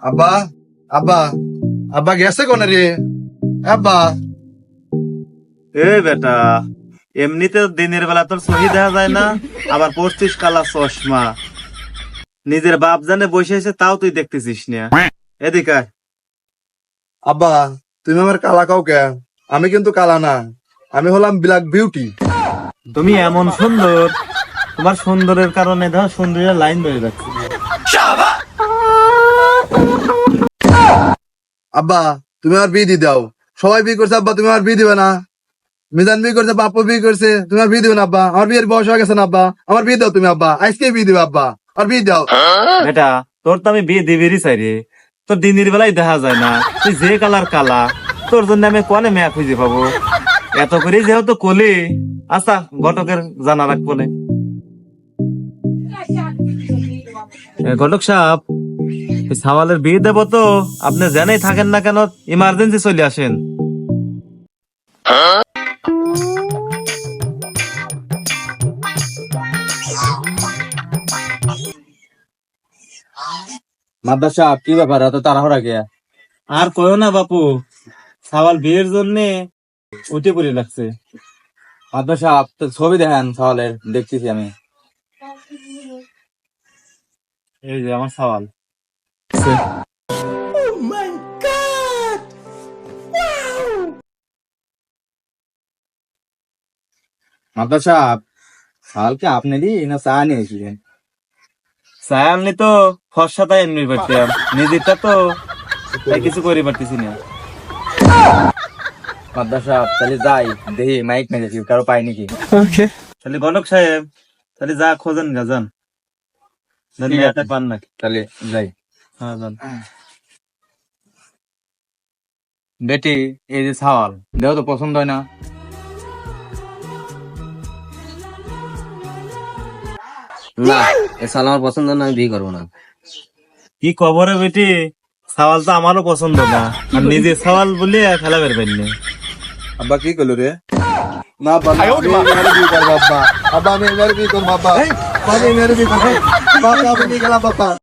আব্বা আব্বা আব্বা গেছে কোন রে? আব্বা এ বেটা, এমনিতে দিনের বেলা তোর সহি দেখা যায় না, আবার পড়ছিস কালা চশমা। নিজের বাপ জানে বসে আছে, তাও তুই দেখতেছিস না। এদিকে আয়। আব্বা তুমি আমার কালা কাও কে? আমি কিন্তু কালা না, আমি হলাম ব্ল্যাক বিউটি। তুমি এমন সুন্দর, তোমার সুন্দরের কারণে ধর সুন্দরের লাইন ধরে রাখছি। আব্বা তুমি আমার বিয়ে দিয়ে দাও। সবাই বিয়ে করছে আব্বা, তুমি আমার বিয়ে দিবে না? মিজান বিয়ে করছে, বাপ্পু বিয়ে করছে, তুমি আর বিয়ে দিবে না আব্বা? আমার বিয়ের বয়স হয়ে গেছে না আব্বা? আমার বিয়ে দাও তুমি আব্বা, আজকে বিয়ে দিবে আব্বা, আর বিয়ে দাও। বেটা, তোর তো আমি বিয়ে দিবিরই চাই রে। তোর দিনের বেলায় দেখা যায় না, তুই যে কালার কালা, তোর জন্য আমি কোনে মেয়া খুঁজে পাবো? এত করে যেহেতু কলি, আচ্ছা ঘটকের জানা রাখবো না। ঘটক সাহেব, সাওয়ালের বিয়ে দেবো তো, আপনি জেনেই থাকেন না কেন, ইমার্জেন্সি চলে আসেন। মাদ্রাসা কি ব্যাপার, এত তাড়াহুড়া কে? আর কয়ো না বাপু, সাওয়াল বিয়ের জন্য উঠে পড়ে লাগছে। মাদ্রাসা তো ছবি দেখেন সওয়ালের, দেখতেছি আমি। এই যে আমার সাওয়াল। মাদ্রাসা সওয়ালকে আপনি দি না চা নিয়ে এসেছিলেন? চাই আনলি তো ফর্সাটাই এমনি পারতাম, নিজেরটা তো তাই কিছু করে পারতেছি না। মাদ্রাসা তাহলে যাই দেখি, মাইক না দেখি কারো পাই নাকি। তাহলে গণক সাহেব, তাহলে যা খোঁজেন গা, যান। জানি ঠিক আছে। একটা পান নাকি? তাহলে যাই। হ্যাঁ যান। বেটি, এই যে সওয়াল দেও তো পছন্দ হয় না। না, এ সাল আমার পছন্দ না, আমি বিয়ে করবো না। কি খবরে বেটি, সাওয়াল তো আমারও পছন্দ না, আর নিজে সাওয়াল বলে খেলা বের পাইনি। আব্বা কি করলো রে? না আব্বা, না, আমি এবারে বিয়ে করবো আব্বা। আব্বা আমি এবারে বিয়ে করবো আব্বা। আমি এবারে বিয়ে করবো। বাবা, আমি নিয়ে গেলাম বাবা।